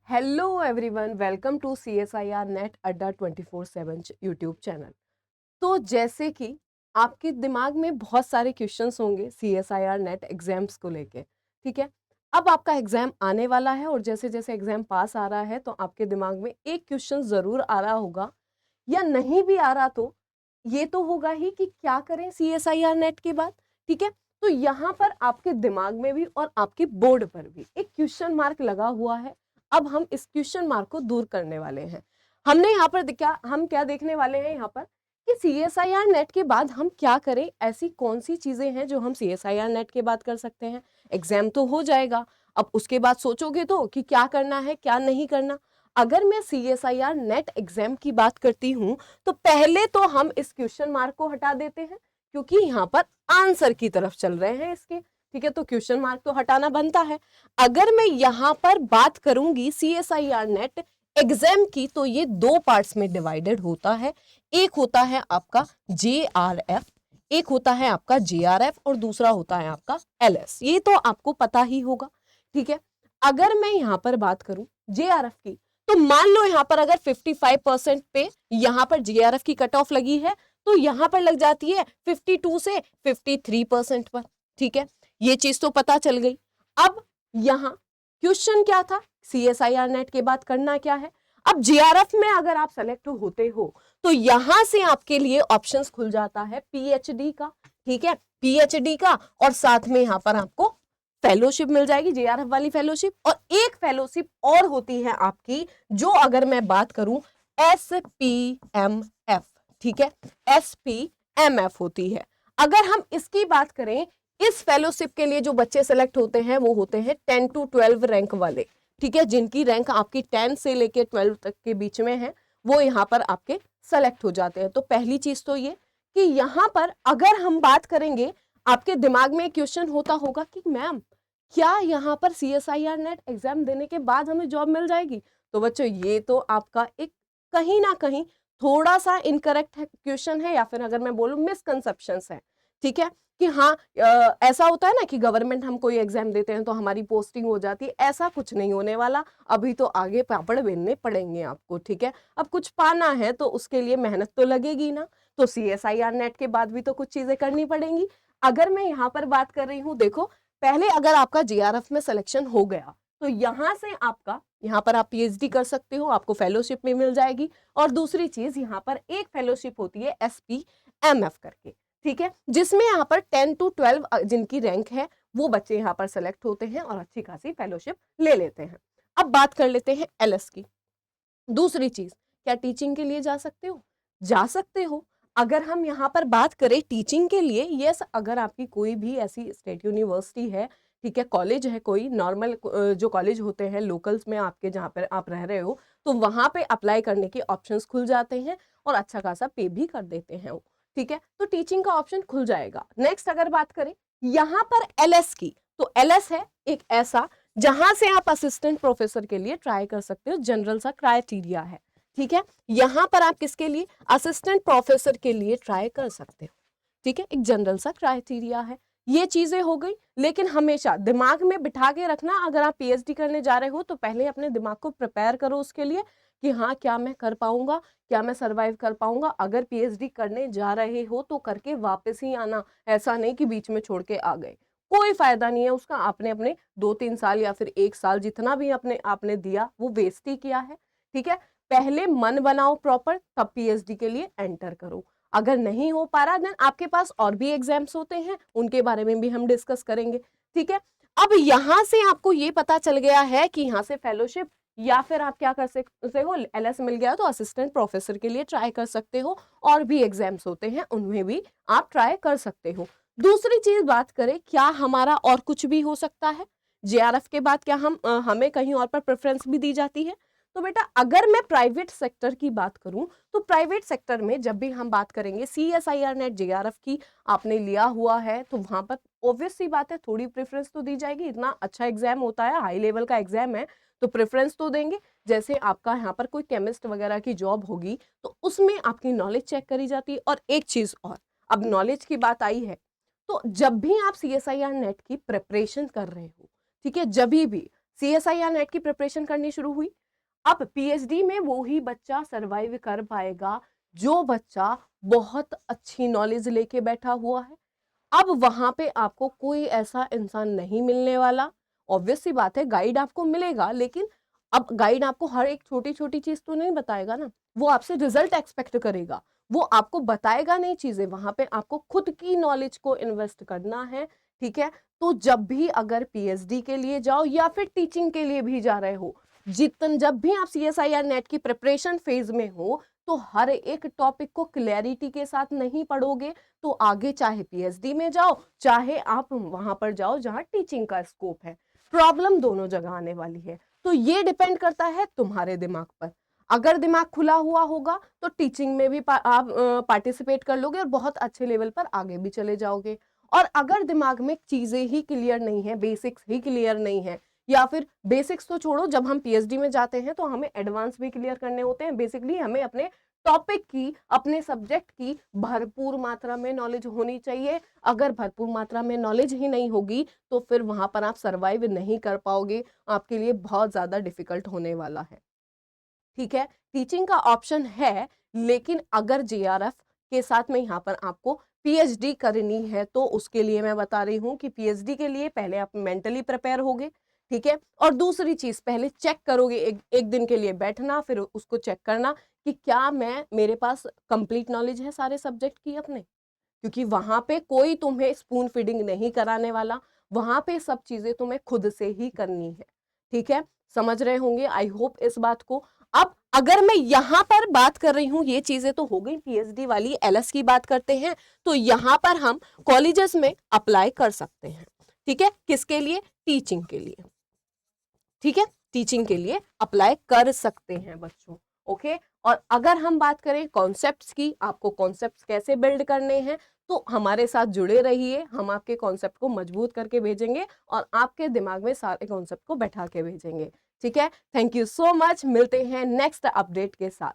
Hello everyone, welcome to CSIR NET Adda 24/7 YouTube channel. तो जैसे कि आपके दिमाग में बहुत सारे क्वेश्चंस होंगे CSIR नेट एग्जाम्स को लेके, ठीक है। अब आपका एग्जाम आने वाला है और जैसे जैसे एग्जाम पास आ रहा है तो आपके दिमाग में एक क्वेश्चन जरूर आ रहा होगा, या नहीं भी आ रहा तो ये तो होगा ही कि क्या करें CSIR नेट के बाद, ठीक है। तो यहाँ पर आपके दिमाग में भी और आपके बोर्ड पर भी एक क्वेश्चन मार्क लगा हुआ है। अब हम इस क्वेश्चन मार्क को दूर करने वाले हैं। हमने यहाँ पर हम क्या देखने वाले हैं यहाँ पर कि CSIR नेट के बाद हम क्या करें, ऐसी कौन सी चीजें हैं जो हम CSIR नेट के बाद कर सकते हैं। एग्जाम तो हो जाएगा, अब उसके बाद सोचोगे तो कि क्या करना है क्या नहीं करना। अगर मैं CSIR नेट एग्जाम की बात करती हूँ तो पहले तो हम इस क्वेश्चन मार्क को हटा देते हैं, क्योंकि यहाँ पर आंसर की तरफ चल रहे हैं इसके, ठीक है। तो क्वेश्चन मार्क तो हटाना बनता है। अगर मैं यहाँ पर बात करूंगी CSIR नेट एग्जाम की तो ये दो पार्ट्स में डिवाइडेड होता है। एक होता है आपका JRF, एक होता है आपका JRF और दूसरा होता है आपका LS। ये तो आपको पता ही होगा, ठीक है। अगर मैं यहाँ पर बात करूं JRF की, तो मान लो यहाँ पर अगर 55% पे यहाँ पर JRF की कट ऑफ लगी है तो यहाँ पर लग जाती है 52 से 53% पर, ठीक है। ये चीज तो पता चल गई। अब यहाँ क्वेश्चन क्या था, CSIR नेट के बाद करना क्या है। अब JRF में अगर आप सेलेक्ट होते हो तो यहां से आपके लिए ऑप्शंस खुल जाता है PhD का, ठीक है, PhD का, और साथ में यहां पर आपको फेलोशिप मिल जाएगी, JRF वाली फेलोशिप। और एक फेलोशिप और होती है आपकी, जो अगर मैं बात करूं SPMF, ठीक है, SPMF होती है। अगर हम इसकी बात करें, इस फेलोशिप के लिए जो बच्चे सेलेक्ट होते हैं वो होते हैं 10 to 12 रैंक वाले, ठीक है, जिनकी रैंक आपकी 10 से लेके 12 तक के बीच में है, वो यहाँ पर आपके सेलेक्ट हो जाते हैं। तो पहली चीज तो ये कि यहाँ पर अगर हम बात करेंगे, आपके दिमाग में क्वेश्चन होता होगा कि मैम क्या यहाँ पर CSIR नेट एग्जाम देने के बाद हमें जॉब मिल जाएगी। तो बच्चों ये तो आपका एक कहीं ना कहीं थोड़ा सा इनकरेक्ट क्वेश्चन है, या फिर अगर मैं बोलूं मिसकंसेप्शंस है, ठीक है। कि हाँ ऐसा होता है ना कि गवर्नमेंट हम कोई एग्जाम देते हैं तो हमारी पोस्टिंग हो जाती है, ऐसा कुछ नहीं होने वाला। अभी तो आगे पापड़ बेलने पड़ेंगे आपको, ठीक है। अब कुछ पाना है तो उसके लिए मेहनत तो लगेगी ना, तो CSIR नेट के बाद भी तो कुछ चीजें करनी पड़ेंगी। अगर मैं यहाँ पर बात कर रही हूँ, देखो पहले अगर आपका JRF में सिलेक्शन हो गया तो यहां से आपका, यहाँ पर आप PhD कर सकते हो, आपको फेलोशिप में मिल जाएगी। और दूसरी चीज यहाँ पर एक फेलोशिप होती है SPMF करके, ठीक है, जिसमें यहाँ पर 10 to 12 जिनकी रैंक है वो बच्चे यहाँ पर सेलेक्ट होते हैं और अच्छी खासी फेलोशिप ले लेते हैं। अब बात कर लेते हैं LS की। दूसरी चीज, क्या टीचिंग के लिए जा सकते हो? जा सकते हो। अगर हम यहाँ पर बात करें टीचिंग के लिए, यस, अगर आपकी कोई भी ऐसी स्टेट यूनिवर्सिटी है, ठीक है, कॉलेज है, कोई नॉर्मल जो कॉलेज होते हैं लोकल्स में आपके जहाँ पर आप रह रहे हो, तो वहां पे अप्लाई करने के ऑप्शंस खुल जाते हैं और अच्छा खासा पे भी कर देते हैं वो, ठीक है। तो टीचिंग का ऑप्शन खुल जाएगा। नेक्स्ट अगर बात करें यहाँ पर LS की, तो LS है एक ऐसा जहां से आप असिस्टेंट प्रोफेसर के लिए ट्राई कर सकते हो, जनरल सा क्राइटेरिया है, ठीक है। यहां पर आप किसके लिए, असिस्टेंट प्रोफेसर के लिए ट्राई कर सकते हो, ठीक है, एक जनरल सा क्राइटेरिया है। ये चीजें हो गई, लेकिन हमेशा दिमाग में बिठा के रखना, अगर आप PhD करने जा रहे हो तो पहले अपने दिमाग को प्रिपेयर करो उसके लिए कि हाँ क्या मैं कर पाऊंगा, क्या मैं सरवाइव कर पाऊंगा। अगर PhD करने जा रहे हो तो करके वापस ही आना, ऐसा नहीं कि बीच में छोड़ के आ गए, कोई फायदा नहीं है उसका। आपने अपने 2-3 साल या फिर 1 साल जितना भी अपने आपने दिया वो वेस्ट ही किया है, ठीक है। पहले मन बनाओ प्रॉपर, तब PhD के लिए एंटर करो। अगर नहीं हो पा रहा देन आपके पास और भी एग्जाम्स होते हैं, उनके बारे में भी हम डिस्कस करेंगे, ठीक है। अब यहां से आपको ये पता चल गया है कि यहाँ से फेलोशिप या फिर आप क्या कर सकते हो, LS मिल गया तो असिस्टेंट प्रोफेसर के लिए ट्राई कर सकते हो, और भी एग्जाम्स होते हैं उनमें भी आप ट्राई कर सकते हो। दूसरी चीज बात करें, क्या हमारा और कुछ भी हो सकता है JRF के बाद, क्या हमें कहीं और पर प्रेफरेंस भी दी जाती है? तो बेटा अगर मैं प्राइवेट सेक्टर की बात करूं तो प्राइवेट सेक्टर में जब भी हम बात करेंगे CSIR नेट JRF की आपने लिया हुआ है, तो वहां पर ऑब्वियस सी बात है थोड़ी प्रेफरेंस तो दी जाएगी। इतना अच्छा एग्जाम होता है, हाई लेवल का एग्जाम है, तो प्रेफरेंस तो देंगे। जैसे आपका यहाँ पर कोई केमिस्ट वगैरह की जॉब होगी तो उसमें आपकी नॉलेज चेक करी जाती है। और एक चीज और, अब नॉलेज की बात आई है तो जब भी आप CSIR नेट की प्रिपरेशन कर रहे हो, ठीक है, जब भी CSIR नेट की प्रिपरेशन करनी शुरू हुई। अब पीएचडी में वो ही बच्चा सरवाइव कर पाएगा जो बच्चा बहुत अच्छी नॉलेज लेके बैठा हुआ है। अब वहां पे आपको कोई ऐसा इंसान नहीं मिलने वाला। ऑब्वियस सी बात है, गाइड आपको मिलेगा, लेकिन अब गाइड आपको हर एक छोटी छोटी चीज तो नहीं बताएगा ना, वो आपसे रिजल्ट एक्सपेक्ट करेगा, वो आपको बताएगा नहीं चीजें। वहां पे आपको खुद की नॉलेज को इन्वेस्ट करना है, ठीक है। तो जब भी अगर पीएचडी के लिए जाओ या फिर टीचिंग के लिए भी जा रहे हो, जब भी आप CSIR नेट की प्रिपरेशन फेज में हो, तो हर एक टॉपिक को क्लैरिटी के साथ नहीं पढ़ोगे तो आगे चाहे पीएचडी में जाओ, चाहे आप वहां पर जाओ जहां टीचिंग का स्कोप है, प्रॉब्लम दोनों जगह आने वाली है। तो ये डिपेंड करता है तुम्हारे दिमाग पर। अगर दिमाग खुला हुआ होगा तो टीचिंग में भी आप पार्टिसिपेट कर लोगे और बहुत अच्छे लेवल पर आगे भी चले जाओगे। और अगर दिमाग में चीजें ही क्लियर नहीं है, बेसिक्स ही क्लियर नहीं है, या फिर बेसिक्स तो छोड़ो, जब हम पीएचडी में जाते हैं तो हमें एडवांस भी क्लियर करने होते हैं। बेसिकली हमें अपने टॉपिक की, अपने सब्जेक्ट की भरपूर मात्रा में नॉलेज होनी चाहिए। अगर भरपूर मात्रा में नॉलेज ही नहीं होगी तो फिर वहां पर आप सरवाइव नहीं कर पाओगे, आपके लिए बहुत ज्यादा डिफिकल्ट होने वाला है, ठीक है। टीचिंग का ऑप्शन है, लेकिन अगर जेआरएफ के साथ में यहाँ पर आपको पीएचडी करनी है तो उसके लिए मैं बता रही हूँ कि पीएचडी के लिए पहले आप मेंटली प्रिपेयर होगे, ठीक है। और दूसरी चीज, पहले चेक करोगे, एक दिन के लिए बैठना, फिर उसको चेक करना कि क्या मेरे पास कंप्लीट नॉलेज है सारे सब्जेक्ट की अपने, क्योंकि वहां पे कोई तुम्हें स्पून फीडिंग नहीं कराने वाला, वहां पे सब चीजें तुम्हें खुद से ही करनी है, ठीक है। समझ रहे होंगे आई होप इस बात को। अब अगर मैं यहां पर बात कर रही हूं, ये चीजें तो हो गई पीएचडी वाली, एलएस की बात करते हैं तो यहां पर हम कॉलेजेस में अप्लाई कर सकते हैं, ठीक है। किसके लिए? टीचिंग के लिए, ठीक है। टीचिंग के लिए अप्लाई कर सकते हैं बच्चों, ओके। और अगर हम बात करें कॉन्सेप्ट्स की, आपको कॉन्सेप्ट्स कैसे बिल्ड करने हैं, तो हमारे साथ जुड़े रहिए, हम आपके कॉन्सेप्ट को मजबूत करके भेजेंगे और आपके दिमाग में सारे कॉन्सेप्ट को बैठा के भेजेंगे, ठीक है। थैंक यू सो मच, मिलते हैं नेक्स्ट अपडेट के साथ।